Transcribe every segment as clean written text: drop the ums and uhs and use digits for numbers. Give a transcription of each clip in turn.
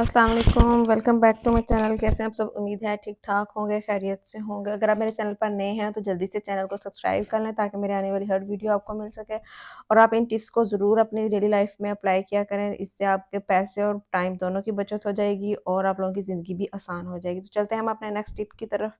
अस्सलाम वालेकुम, welcome back to my channel. कैसे हैं आप सब? उम्मीद है ठीक ठाक होंगे, खैरियत से होंगे। अगर आप मेरे चैनल पर नए हैं तो जल्दी से चैनल को सब्सक्राइब कर लें ताकि मेरे आने वाली हर वीडियो आपको मिल सके। और आप इन टिप्स को ज़रूर अपनी डेली लाइफ में अप्लाई किया करें, इससे आपके पैसे और टाइम दोनों की बचत हो जाएगी और आप लोगों की ज़िंदगी भी आसान हो जाएगी। तो चलते हैं हम अपने नेक्स्ट टिप की तरफ।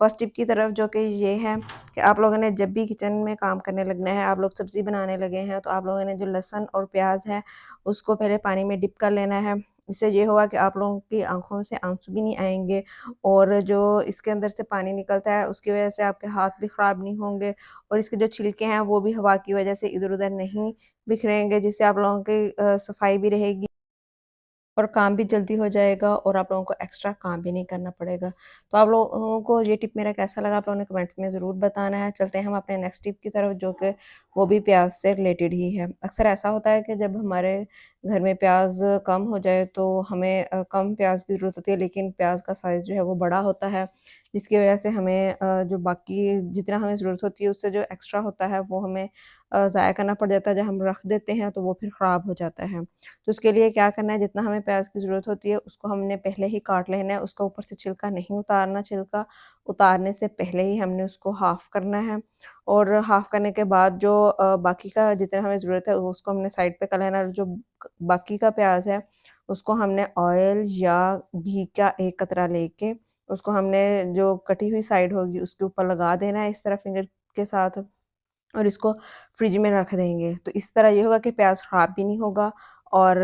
फर्स्ट टिप की तरफ, जो कि ये है कि आप लोगों ने जब भी किचन में काम करने लगना है, आप लोग सब्ज़ी बनाने लगे हैं, तो आप लोगों ने जो लहसुन और प्याज है उसको पहले पानी में डिप कर लेना है। इससे ये होगा कि आप लोगों की आँखों से आंसू भी नहीं आएँगे और जो इसके अंदर से पानी निकलता है उसकी वज़ह से आपके हाथ भी ख़राब नहीं होंगे और इसके जो छिलके हैं वो भी हवा की वज़ह से इधर-उधर नहीं बिखरेंगे, जिससे आप लोगों की सफाई भी रहेगी और काम भी जल्दी हो जाएगा और आप लोगों को एक्स्ट्रा काम भी नहीं करना पड़ेगा। तो आप लोगों को ये टिप मेरा कैसा लगा आप लोगों ने कमेंट्स में ज़रूर बताना है। चलते हैं हम अपने नेक्स्ट टिप की तरफ, जो कि वो भी प्याज से रिलेटेड ही है। अक्सर ऐसा होता है कि जब हमारे घर में प्याज कम हो जाए तो हमें कम प्याज की ज़रूरत होती है, लेकिन प्याज का साइज़ जो है वो बड़ा होता है, जिसकी वजह से हमें जो बाकी जितना हमें ज़रूरत होती है उससे जो एक्स्ट्रा होता है वो हमें ज़ाया करना पड़ जाता है। जब हम रख देते हैं तो वो फिर ख़राब हो जाता है। तो उसके लिए क्या करना है, जितना हमें प्याज की ज़रूरत होती है उसको हमने पहले ही काट लेना है, उसका ऊपर से छिलका नहीं उतारना, छिलका उतारने से पहले ही हमने उसको हाफ़ करना है और हाफ़ करने के बाद जो बाकी का जितना हमें ज़रूरत है उसको हमने साइड पे कर लेना है और जो बाकी का प्याज है उसको हमने ऑयल या घी का एक कतरा लेके उसको हमने जो कटी हुई साइड होगी उसके ऊपर लगा देना है इस तरह फिंगर के साथ और इसको फ्रिज में रख देंगे। तो इस तरह ये होगा कि प्याज़ ख़राब भी नहीं होगा और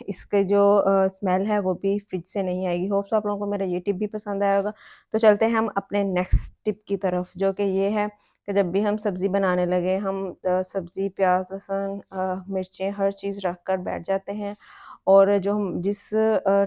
इसके जो स्मेल है वो भी फ्रिज से नहीं आएगी। होप सो आप लोगों को मेरा ये टिप भी पसंद आया होगा। तो चलते हैं हम अपने नेक्स्ट टिप की तरफ, जो कि ये है कि जब भी हम सब्ज़ी बनाने लगे हम सब्ज़ी, प्याज़, लहसुन मिर्चें हर चीज़ रख कर बैठ जाते हैं और जो हम जिस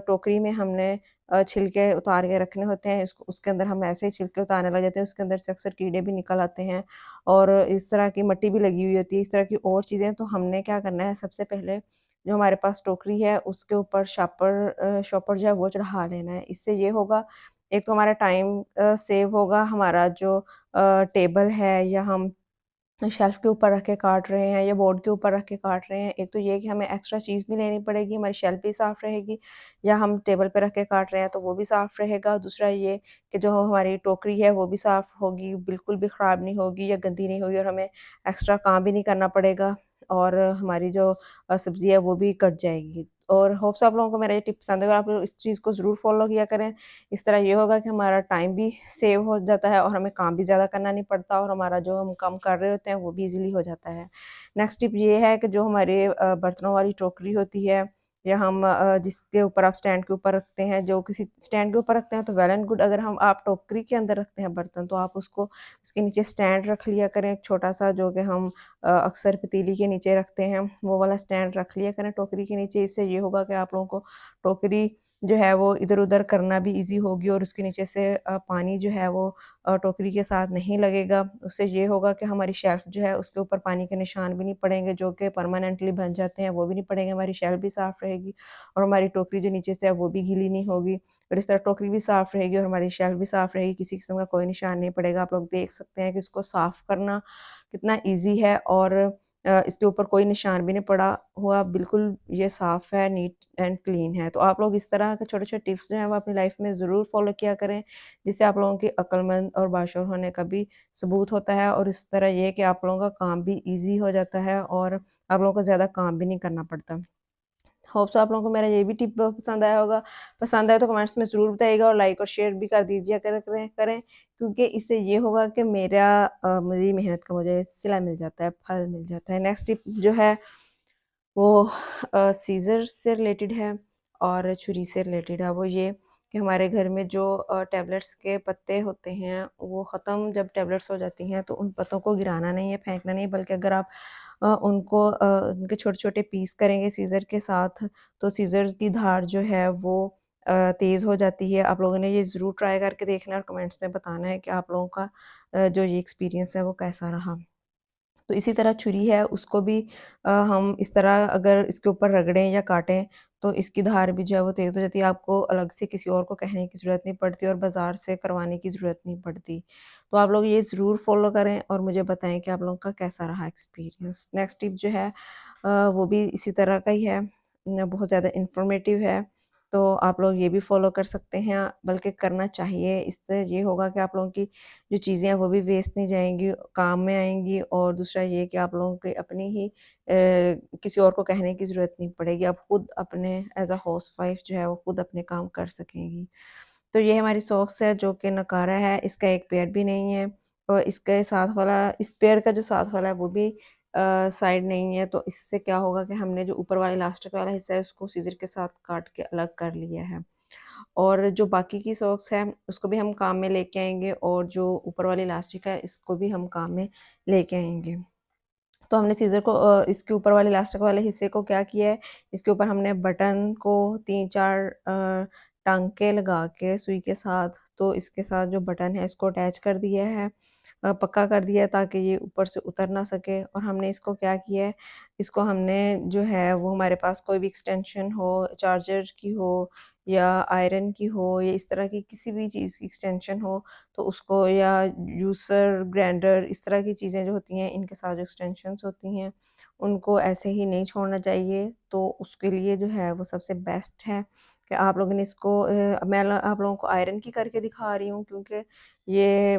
टोकरी में हमने छिलके उतार के रखने होते हैं इसको उसके अंदर हम ऐसे ही छिलके उतारने लग जाते हैं, उसके अंदर से अक्सर कीड़े भी निकल आते हैं और इस तरह की मिट्टी भी लगी हुई होती है, इस तरह की और चीज़ें। तो हमने क्या करना है, सबसे पहले जो हमारे पास टोकरी है उसके ऊपर शॉपर जो है वो चढ़ा लेना है। इससे ये होगा, एक तो हमारा टाइम सेव होगा, हमारा जो टेबल है या हम शेल्फ़ के ऊपर रख के काट रहे हैं या बोर्ड के ऊपर रख के काट रहे हैं, एक तो ये कि हमें एक्स्ट्रा चीज़ नहीं लेनी पड़ेगी, हमारी शेल्फ़ भी साफ़ रहेगी, या हम टेबल पे रख के काट रहे हैं तो वो भी साफ़ रहेगा। दूसरा ये कि जो हमारी टोकरी है वो भी साफ़ होगी, बिल्कुल भी ख़राब नहीं होगी या गंदी नहीं होगी और हमें एक्स्ट्रा काम भी नहीं करना पड़ेगा और हमारी जो सब्ज़ी है वो भी कट जाएगी। और होप सो आप लोगों को मेरा ये टिप पसंद है और आप लोग इस चीज़ को ज़रूर फ़ॉलो किया करें। इस तरह ये होगा कि हमारा टाइम भी सेव हो जाता है और हमें काम भी ज़्यादा करना नहीं पड़ता और हमारा जो हम काम कर रहे होते हैं वो भी ईज़िली हो जाता है। नेक्स्ट टिप ये है कि जो हमारे बर्तनों वाली टोकरी होती है या हम जिसके ऊपर आप स्टैंड के ऊपर रखते हैं, जो किसी स्टैंड के ऊपर रखते हैं तो वेल एंड गुड। अगर हम आप टोकरी के अंदर रखते हैं बर्तन तो आप उसको उसके नीचे स्टैंड रख लिया करें, एक छोटा-सा, जो कि हम अक्सर पतीली के नीचे रखते हैं, वो वाला स्टैंड रख लिया करें टोकरी के नीचे। इससे ये होगा कि आप लोगों को टोकरी जो है वो इधर-उधर करना भी ईज़ी होगी और उसके नीचे से पानी जो है वो टोकरी के साथ नहीं लगेगा। उससे ये होगा कि हमारी शेल्फ़ जो है उसके ऊपर पानी के निशान भी नहीं पड़ेंगे, जो कि परमानेंटली बन जाते हैं, वो भी नहीं पड़ेंगे, हमारी शेल्फ़ भी साफ़ रहेगी और हमारी टोकरी जो नीचे से है वो भी गीली नहीं होगी और इस तरह टोकरी भी साफ़ रहेगी और हमारी शेल्फ़ भी साफ़ रहेगी, किसी किस्म का कोई निशान नहीं पड़ेगा। आप लोग देख सकते हैं कि इसको साफ़ करना कितना ईज़ी है और इसके ऊपर कोई निशान भी नहीं पड़ा हुआ, बिल्कुल ये साफ़ है, नीट एंड क्लीन है। तो आप लोग इस तरह के छोटे-छोटे टिप्स जो हैं वो अपनी लाइफ़ में ज़रूर फ़ॉलो किया करें, जिससे आप लोगों की अक्लमंद और बाशऊर होने का भी सबूत होता है और इस तरह ये है कि आप लोगों का काम भी ईज़ी हो जाता है और आप लोगों को ज़्यादा काम भी नहीं करना पड़ता। होप सो आप लोगों को मेरा ये भी टिप पसंद आया होगा। पसंद आया तो कमेंट्स में ज़रूर बताइएगा और लाइक और शेयर भी कर दीजिए करें, क्योंकि इससे ये होगा कि मेरा मेरी मेहनत का मुझे सिला मिल जाता है, फल मिल जाता है। नेक्स्ट टिप जो है वो सीज़र से रिलेटेड है और छुरी से रिलेटेड है। वो ये कि हमारे घर में जो टैबलेट्स के पत्ते होते हैं वो ख़त्म जब टैबलेट्स हो जाती हैं तो उन पत्तों को गिराना नहीं है, फेंकना नहीं है, बल्कि अगर आप उनके छोटे-छोटे पीस करेंगे सीज़र के साथ तो सीज़र की धार जो है वो तेज़ हो जाती है। आप लोगों ने ये ज़रूर ट्राई करके देखना है और कमेंट्स में बताना है कि आप लोगों का जो ये एक्सपीरियंस है वो कैसा रहा। तो इसी तरह छुरी है उसको भी हम इस तरह अगर इसके ऊपर रगड़ें या काटें तो इसकी धार भी जो है वो तेज़ हो जाती है, आपको अलग से किसी और को कहने की ज़रूरत नहीं पड़ती और बाज़ार से करवाने की ज़रूरत नहीं पड़ती। तो आप लोग ये ज़रूर फ़ॉलो करें और मुझे बताएँ कि आप लोगों का कैसा रहा एक्सपीरियंस। नेक्स्ट टिप जो है वो भी इसी तरह का ही है, बहुत ज़्यादा इन्फॉर्मेटिव है, तो आप लोग ये भी फ़ॉलो कर सकते हैं, बल्कि करना चाहिए। इससे ये होगा कि आप लोगों की जो चीज़ें हैं वो भी वेस्ट नहीं जाएँगी, काम में आएँगी, और दूसरा ये कि आप लोगों की अपनी ही किसी और को कहने की ज़रूरत नहीं पड़ेगी। आप खुद अपने एज़ अ हाउसवाइफ़ जो है वो खुद अपने काम कर सकेंगी। तो ये हमारी सॉक्स है जो कि नकारा है, इसका एक पेयर भी नहीं है, और इसके साथ वाला, इस पेयर का जो साथ वाला है वो भी साइड नहीं है। तो इससे क्या होगा कि हमने जो ऊपर वाला इलास्टिक वाला हिस्सा है उसको सीज़र के साथ काट के अलग कर लिया है। और जो बाकी की सॉक्स है उसको भी हम काम में लेके आएँगे, और जो ऊपर वाली इलास्टिक है इसको भी हम काम में लेके आएँगे। तो हमने सीज़र को इसके ऊपर वाले इलास्टिक वाले हिस्से को क्या किया है, इसके ऊपर हमने बटन को 3-4 टाँके लगा के सुई के साथ, तो इसके साथ जो बटन है इसको अटैच कर दिया है, पक्का कर दिया है ताकि ये ऊपर से उतर ना सके। और हमने इसको क्या किया है, इसको हमने जो है वो हमारे पास कोई भी एक्सटेंशन हो, चार्जर की हो या आयरन की हो या इस तरह की किसी भी चीज़ की एक्सटेंशन हो, तो उसको, या जूसर, ग्राइंडर, इस तरह की चीज़ें जो होती हैं इनके साथ जो एक्सटेंशंस होती हैं, उनको ऐसे ही नहीं छोड़ना चाहिए। तो उसके लिए जो है वो सबसे बेस्ट है कि आप लोगों ने इसको आप लोगों को आयरन की करके दिखा रही हूँ, क्योंकि ये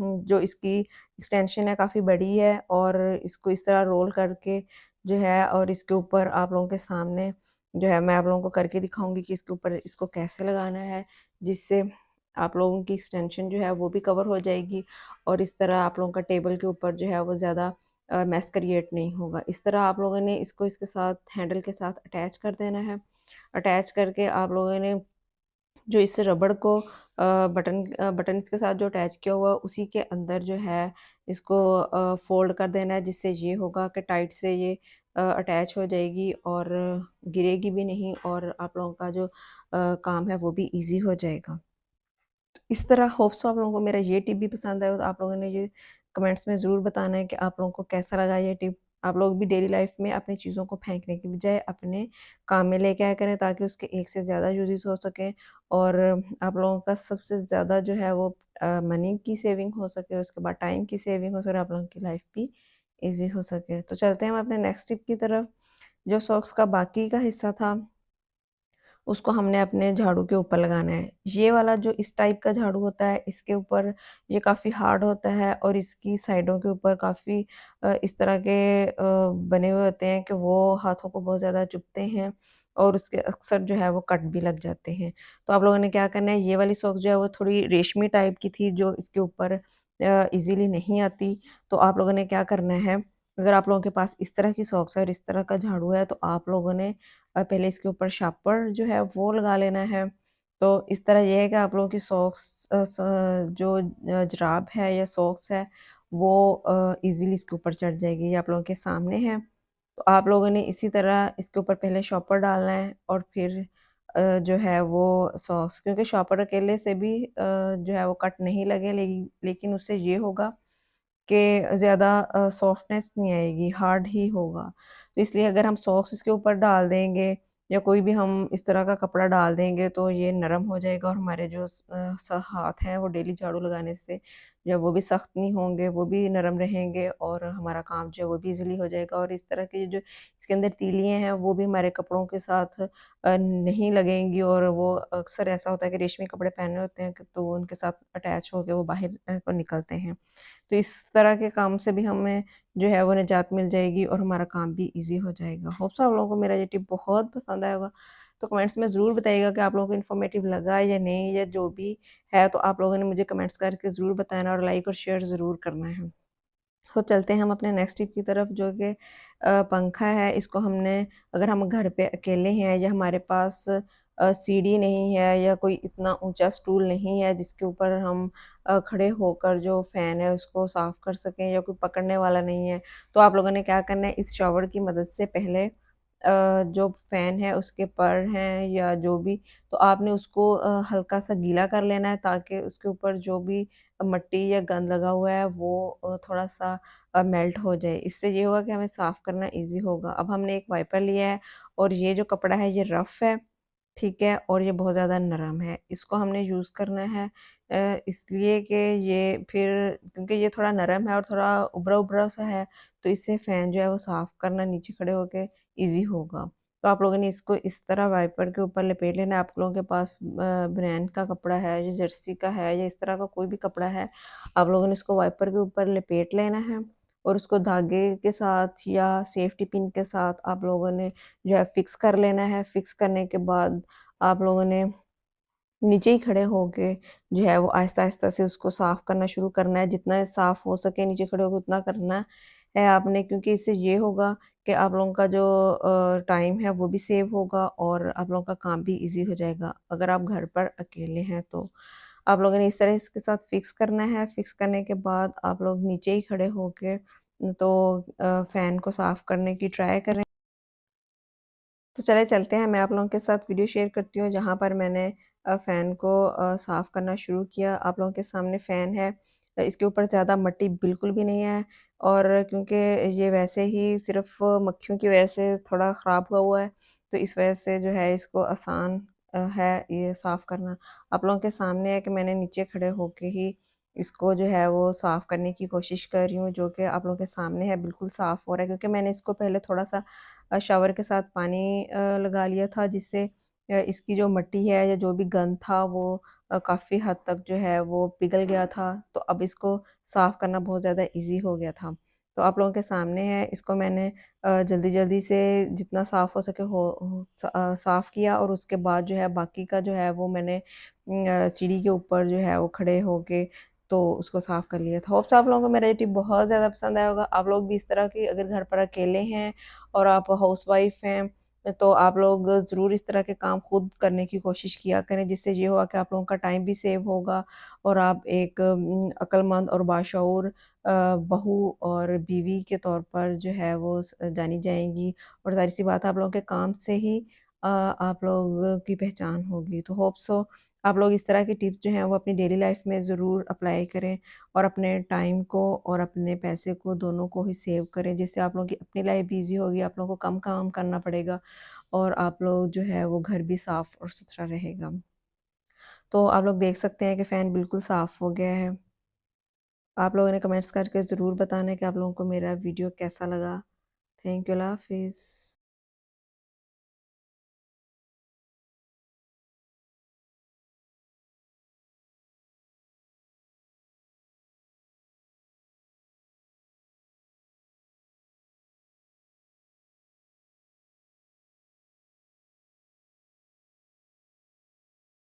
जो इसकी एक्सटेंशन है काफ़ी बड़ी है, और इसको इस तरह रोल करके जो है, और इसके ऊपर आप लोगों के सामने जो है मैं आप लोगों को करके दिखाऊँगी कि इसके ऊपर इसको कैसे लगाना है, जिससे आप लोगों की एक्सटेंशन जो है वो भी कवर हो जाएगी, और इस तरह आप लोगों का टेबल के ऊपर जो है वो ज़्यादा मेस क्रिएट नहीं होगा। इस तरह आप लोगों ने इसको इसके साथ हैंडल के साथ अटैच कर देना है। अटैच करके आप लोगों ने जो इस रबड़ को बटन इसके साथ जो अटैच किया हुआ है उसी के अंदर जो है इसको फ़ोल्ड कर देना है, जिससे ये होगा कि टाइट से ये अटैच हो जाएगी और गिरेगी भी नहीं, और आप लोगों का जो काम है वो भी ईज़ी हो जाएगा। इस तरह होप सो आप लोगों को मेरा ये टिप भी पसंद आया, तो आप लोगों ने ये कमेंट्स में ज़रूर बताना है कि आप लोगों को कैसा लगा ये टिप। आप लोग भी डेली लाइफ में अपनी चीज़ों को फेंकने की बजाय अपने काम में लेके आया करें, ताकि उसके एक से ज़्यादा यूज़ेस हो सकें, और आप लोगों का सबसे ज़्यादा जो है वो मनी की सेविंग हो सके, उसके बाद टाइम की सेविंग हो सके, और आप लोगों की लाइफ भी ईज़ी हो सके। तो चलते हैं हम अपने नेक्स्ट टिप की तरफ। जो सॉक्स का बाकी का हिस्सा था उसको हमने अपने झाड़ू के ऊपर लगाना है। ये वाला जो इस टाइप का झाड़ू होता है, इसके ऊपर ये काफ़ी हार्ड होता है, और इसकी साइडों के ऊपर काफ़ी इस तरह के बने हुए होते हैं कि वो हाथों को बहुत ज़्यादा चुभते हैं, और उसके अक्सर जो है वो कट भी लग जाते हैं। तो आप लोगों ने क्या करना है, ये वाली सॉक्स जो है वो थोड़ी रेशमी टाइप की थी जो इसके ऊपर ईज़िली नहीं आती। तो आप लोगों ने क्या करना है, अगर आप लोगों के पास इस तरह की सॉक्स है और इस तरह का झाड़ू है, तो आप लोगों ने पहले इसके ऊपर शापर जो है वो लगा लेना है। तो इस तरह ये है कि आप लोगों की सॉक्स जो जुराब है या सॉक्स है वो ईज़िली इसके ऊपर चढ़ जाएगी। ये आप लोगों के सामने है। तो आप लोगों ने इसी तरह इसके ऊपर पहले शॉपर डालना है, और फिर जो है वो सॉक्स, क्योंकि शॉपर अकेले से भी जो है वो कट नहीं लगे, लेकिन उससे ये होगा कि ज़्यादा सॉफ्टनेस नहीं आएगी, हार्ड ही होगा। तो इसलिए अगर हम सॉक्स इसके ऊपर डाल देंगे या कोई भी हम इस तरह का कपड़ा डाल देंगे, तो ये नरम हो जाएगा, और हमारे जो हाथ हैं वो डेली झाड़ू लगाने से जो है वो भी सख्त नहीं होंगे, वो भी नरम रहेंगे, और हमारा काम जो है वो भी ईज़िली हो जाएगा। और इस तरह की जो इसके अंदर तीलियाँ हैं वो भी हमारे कपड़ों के साथ नहीं लगेंगी, और वो अक्सर ऐसा होता है कि रेशमी कपड़े पहने होते हैं तो उनके साथ अटैच होके वो बाहर को निकलते हैं। तो इस तरह के काम से भी हमें जो है वो निजात मिल जाएगी, और हमारा काम भी ईज़ी हो जाएगा। होप सो आप लोगों को मेरा ये टिप बहुत पसंद आया होगा। तो कमेंट्स में ज़रूर बताइएगा कि आप लोगों को इन्फॉर्मेटिव लगा या नहीं, या जो भी है तो आप लोगों ने मुझे कमेंट्स करके ज़रूर बताना, और लाइक और शेयर ज़रूर करना है। तो चलते हैं हम अपने नेक्स्ट टिप की तरफ, जो कि पंखा है। इसको हमने, अगर हम घर पे अकेले हैं या हमारे पास सीढ़ी नहीं है या कोई इतना ऊंचा स्टूल नहीं है जिसके ऊपर हम खड़े होकर जो फ़ैन है उसको साफ़ कर सकें, या कोई पकड़ने वाला नहीं है, तो आप लोगों ने क्या करना है, इस शॉवर की मदद से पहले जो फ़ैन है उसके पर हैं या जो भी, तो आपने उसको हल्का सा गीला कर लेना है ताकि उसके ऊपर जो भी मट्टी या गंद लगा हुआ है वो थोड़ा-सा मेल्ट हो जाए। इससे ये होगा कि हमें साफ़ करना ईज़ी होगा। अब हमने एक वाइपर लिया है और ये जो कपड़ा है ये रफ़ है, ठीक है? और ये बहुत ज़्यादा नरम है। इसको हमने यूज़ करना है इसलिए कि ये फिर क्योंकि ये थोड़ा नरम है और थोड़ा उभरा-उभरा सा है, तो इससे फ़ैन जो है वो साफ़ करना नीचे खड़े होके ईज़ी होगा। तो आप लोगों ने इसको इस तरह वाइपर के ऊपर लपेट लेना है। आप लोगों के पास बनियान का कपड़ा है या जर्सी का है या इस तरह का कोई भी कपड़ा है, आप लोगों ने इसको वाइपर के ऊपर लपेट लेना है और उसको धागे के साथ या सेफ्टी पिन के साथ आप लोगों ने जो है फिक्स कर लेना है। फिक्स करने के बाद आप लोगों ने नीचे ही खड़े होके जो है वो आहिस्ता-आहिस्ता से उसको साफ़ करना शुरू करना है, जितना साफ़ हो सके नीचे खड़े होके उतना करना है आपने, क्योंकि इससे ये होगा कि आप लोगों का जो टाइम है वो भी सेव होगा और आप लोगों का काम भी ईज़ी हो जाएगा। अगर आप घर पर अकेले हैं तो। आप लोगों ने इस तरह इसके साथ फिक्स करना है, फिक्स करने के बाद आप लोग नीचे ही खड़े होके तो फ़ैन को साफ़ करने की ट्राई करें। तो चले चलते हैं, मैं आप लोगों के साथ वीडियो शेयर करती हूँ जहाँ पर मैंने फ़ैन को साफ़ करना शुरू किया। आप लोगों के सामने फ़ैन है। इसके ऊपर ज़्यादा मिट्टी बिल्कुल भी नहीं है और क्योंकि ये वैसे ही सिर्फ़ मक्खियों की वजह से थोड़ा ख़राब हुआ है, तो इस वजह से जो है इसको आसान है ये साफ़ करना। आप लोगों के सामने है कि मैंने नीचे खड़े होके ही इसको जो है वो साफ़ करने की कोशिश कर रही हूँ, जो कि आप लोगों के सामने है, बिल्कुल साफ़ हो रहा है क्योंकि मैंने इसको पहले थोड़ा-सा शावर के साथ पानी लगा लिया था, जिससे इसकी जो मिट्टी है या जो भी गंद था वो काफ़ी हद तक जो है वो पिघल गया था। तो अब इसको साफ़ करना बहुत ज़्यादा ईज़ी हो गया था। तो आप लोगों के सामने है, इसको मैंने जल्दी-जल्दी से जितना साफ़ हो सके साफ़ किया और उसके बाद जो है बाकी का जो है वो मैंने सीढ़ी के ऊपर जो है वो खड़े होके तो उसको साफ़ कर लिया था। होप्स आप लोगों को मेरा ये टिप बहुत ज़्यादा पसंद आया होगा। आप लोग भी इस तरह की अगर घर पर अकेले हैं और आप हाउसवाइफ हैं, तो आप लोग ज़रूर इस तरह के काम खुद करने की कोशिश किया करें, जिससे ये होगा कि आप लोगों का टाइम भी सेव होगा और आप एक अक्लमंद और बाशऊर बहू और बीवी के तौर पर जो है वो जानी जाएँगी और ज़ाहिर-सी बात है आप लोगों के काम से ही आप लोग की पहचान होगी। तो होप सो आप लोग इस तरह की टिप्स जो हैं वो अपनी डेली लाइफ़ में ज़रूर अप्लाई करें और अपने टाइम को और अपने पैसे को दोनों को ही सेव करें, जिससे आप लोगों की अपनी लाइफ भी ईज़ी होगी, आप लोगों को कम काम करना पड़ेगा और आप लोग जो है वो घर भी साफ़ और सुथरा रहेगा। तो आप लोग देख सकते हैं कि फ़ैन बिल्कुल साफ़ हो गया है। आप लोगों ने कमेंट्स करके ज़रूर बताना है कि आप लोगों को मेरा वीडियो कैसा लगा। थैंक यू, अल्लाह हाफ़िज़।